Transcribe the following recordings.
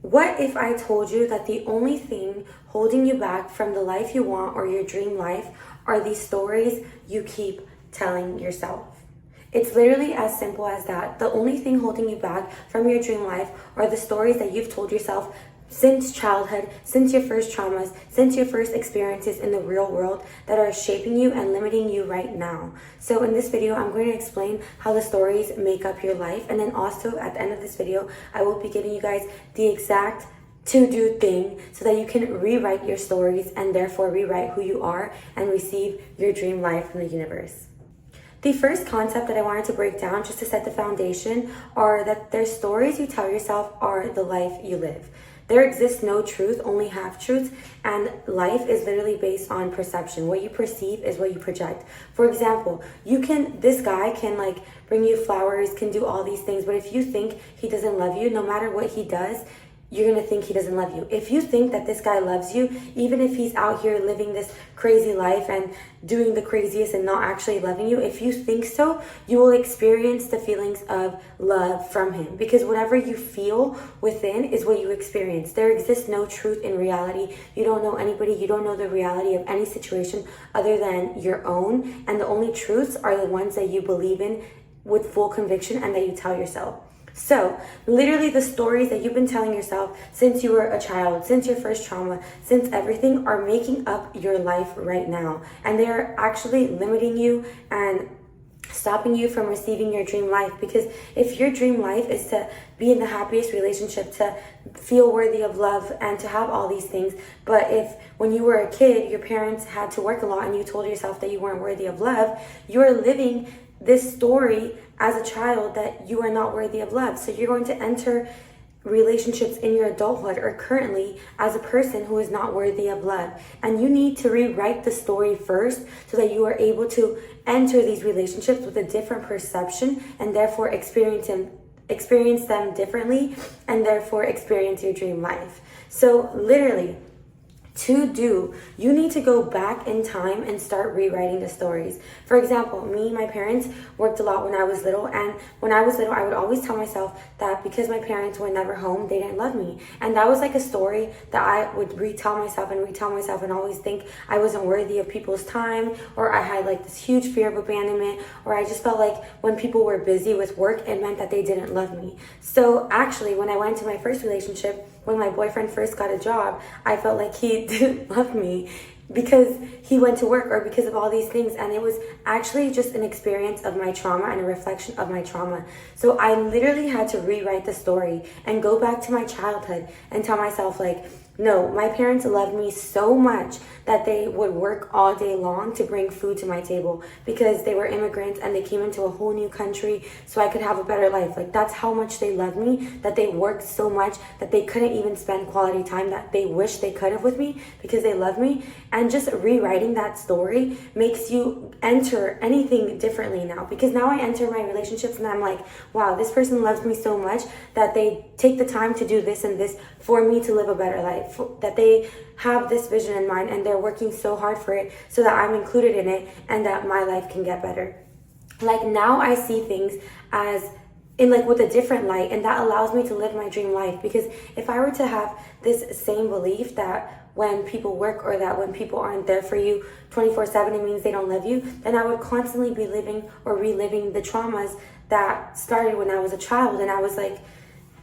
What if I told you that the only thing holding you back from the life you want or your dream life are these stories you keep telling yourself? It's literally as simple as that. The only thing holding you back from your dream life are the stories that you've told yourself since childhood, since your first traumas, since your first experiences in the real world that are shaping you and limiting you right now. So in this video, I'm going to explain how the stories make up your life. And then also at the end of this video, I will be giving you guys the exact to-do thing so that you can rewrite your stories and therefore rewrite who you are and receive your dream life from the universe. The first concept that I wanted to break down just to set the foundation are that there's stories you tell yourself are the life you live. There exists no truth, only half-truths, and life is literally based on perception. What you perceive is what you project. For example, this guy can like bring you flowers, can do all these things, but if you think he doesn't love you, no matter what he does, you're gonna think he doesn't love you. If you think that this guy loves you, even if he's out here living this crazy life and doing the craziest and not actually loving you, if you think so, you will experience the feelings of love from him, because whatever you feel within is what you experience. There exists no truth in reality. You don't know anybody, you don't know the reality of any situation other than your own, and the only truths are the ones that you believe in with full conviction and that you tell yourself. So literally the stories that you've been telling yourself since you were a child, since your first trauma, since everything are making up your life right now. And they are actually limiting you and stopping you from receiving your dream life. Because if your dream life is to be in the happiest relationship, to feel worthy of love and to have all these things, but if when you were a kid, your parents had to work a lot and you told yourself that you weren't worthy of love, you are living this story as a child that you are not worthy of love. So you're going to enter relationships in your adulthood or currently as a person who is not worthy of love. And you need to rewrite the story first so that you are able to enter these relationships with a different perception and therefore experience them differently and therefore experience your dream life. So literally, you need to go back in time and start rewriting the stories. For example, my parents worked a lot when I was little, and when I was little, I would always tell myself that because my parents were never home, they didn't love me. And that was like a story that I would retell myself and always think I wasn't worthy of people's time, or I had like this huge fear of abandonment, or I just felt like when people were busy with work, it meant that they didn't love me. So actually, when I went into my first relationship, when my boyfriend first got a job, I felt like he didn't love me because he went to work or because of all these things. And it was actually just an experience of my trauma and a reflection of my trauma. So I literally had to rewrite the story and go back to my childhood and tell myself like, no, my parents loved me so much that they would work all day long to bring food to my table because they were immigrants and they came into a whole new country so I could have a better life. Like, that's how much they loved me, that they worked so much that they couldn't even spend quality time that they wish they could have with me because they love me. And just rewriting that story makes you enter anything differently now, because now I enter my relationships and I'm like, wow, this person loves me so much that they take the time to do this and this for me to live a better life, that they have this vision in mind and they're working so hard for it so that I'm included in it and that my life can get better. Like, now I see things as in like with a different light, and that allows me to live my dream life. Because if I were to have this same belief that when people work or that when people aren't there for you 24/7, it means they don't love you, then I would constantly be living or reliving the traumas that started when I was a child and I was like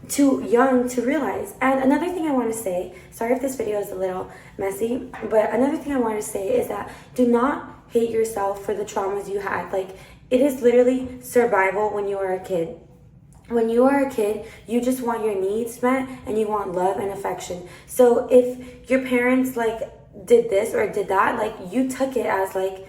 too young to realize. And another thing I want to say, sorry if this video is a little messy, but another thing I want to say is that do not hate yourself for the traumas you had. Like, it is literally survival when you are a kid. When you are a kid, you just want your needs met and you want love and affection. So if your parents like did this or did that, like, you took it as like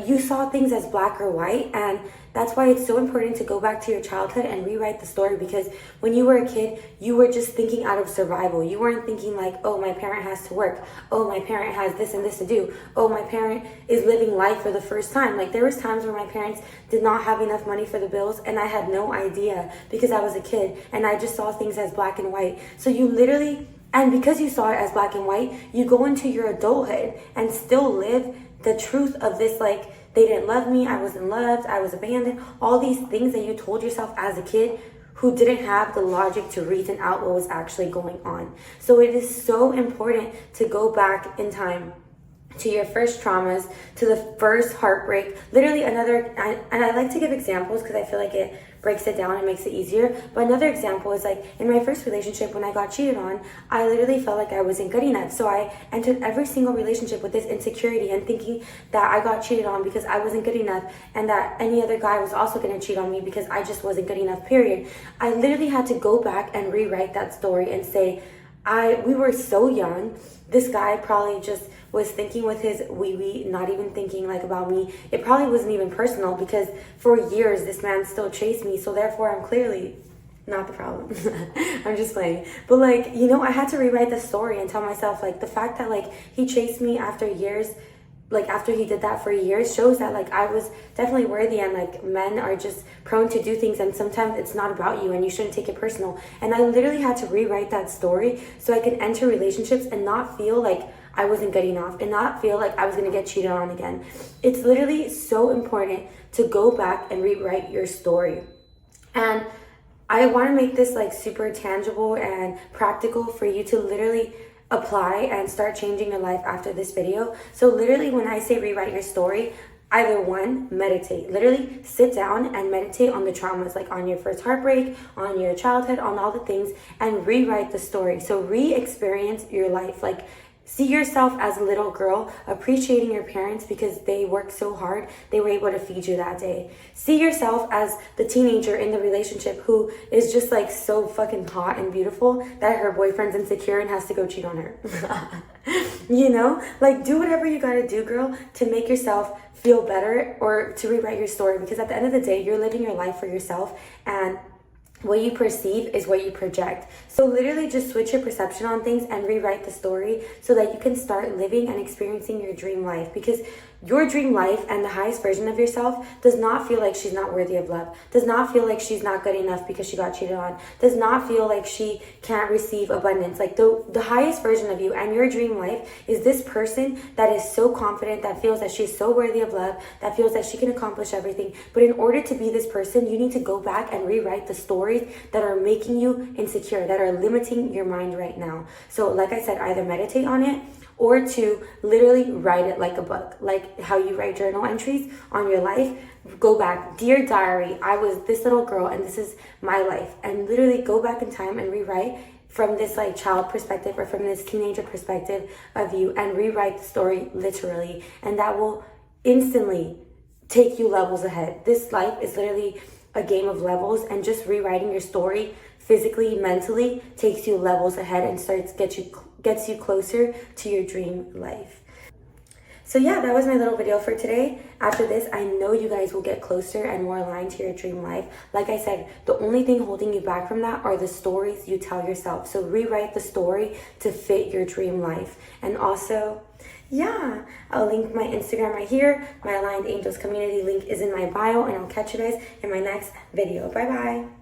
you saw things as black or white. And that's why it's so important to go back to your childhood and rewrite the story, because when you were a kid, you were just thinking out of survival. You weren't thinking like, oh, my parent has to work. Oh, my parent has this and this to do. Oh, my parent is living life for the first time. Like, there was times where my parents did not have enough money for the bills and I had no idea because I was a kid and I just saw things as black and white. So you literally, and because you saw it as black and white, you go into your adulthood and still live the truth of this, like, they didn't love me, I wasn't loved, I was abandoned, all these things that you told yourself as a kid who didn't have the logic to reason out what was actually going on. So it is so important to go back in time to your first traumas, to the first heartbreak, literally and I like to give examples because I feel like it breaks it down and makes it easier. But another example is like in my first relationship, when I got cheated on, I literally felt like I wasn't good enough. So I entered every single relationship with this insecurity and thinking that I got cheated on because I wasn't good enough, and that any other guy was also going to cheat on me because I just wasn't good enough, period. I literally had to go back and rewrite that story and say, we were so young. This guy probably just was thinking with his wee, not even thinking like about me. It probably wasn't even personal because for years this man still chased me. So therefore I'm clearly not the problem. I'm just playing. But like, you know, I had to rewrite the story and tell myself like the fact that like he chased me after years, like after he did that for years, shows that like I was definitely worthy, and like men are just prone to do things and sometimes it's not about you and you shouldn't take it personal. And I literally had to rewrite that story so I could enter relationships and not feel like I wasn't good enough and not feel like I was gonna get cheated on again. It's literally so important to go back and rewrite your story. And I want to make this like super tangible and practical for you to literally apply and start changing your life after this video. So literally when I say rewrite your story, either one, meditate. Literally sit down and meditate on the traumas, like on your first heartbreak, on your childhood, on all the things, and rewrite the story. So re-experience your life. Like see yourself as a little girl appreciating your parents because they worked so hard, they were able to feed you that day. See yourself as the teenager in the relationship who is just like so fucking hot and beautiful that her boyfriend's insecure and has to go cheat on her. You know, like do whatever you gotta do, girl, to make yourself feel better or to rewrite your story, because at the end of the day, you're living your life for yourself, and what you perceive is what you project. So literally just switch your perception on things and rewrite the story so that you can start living and experiencing your dream life, because your dream life and the highest version of yourself does not feel like she's not worthy of love, does not feel like she's not good enough because she got cheated on, does not feel like she can't receive abundance. Like the highest version of you and your dream life is this person that is so confident, that feels that she's so worthy of love, that feels that she can accomplish everything. But in order to be this person, you need to go back and rewrite the stories that are making you insecure, that are limiting your mind right now. So like I said, either meditate on it or to literally write it like a book, like how you write journal entries on your life. Go back, dear diary, I was this little girl and this is my life, and literally go back in time and rewrite from this like child perspective or from this teenager perspective of you, and rewrite the story literally, and that will instantly take you levels ahead. This life is literally a game of levels, and just rewriting your story physically, mentally takes you levels ahead and gets you closer to your dream life. So yeah, that was my little video for today. After this, I know you guys will get closer and more aligned to your dream life. Like I said, the only thing holding you back from that are the stories you tell yourself. So rewrite the story to fit your dream life. And also, yeah, I'll link my Instagram right here. My Aligned Angels community link is in my bio, and I'll catch you guys in my next video. Bye bye.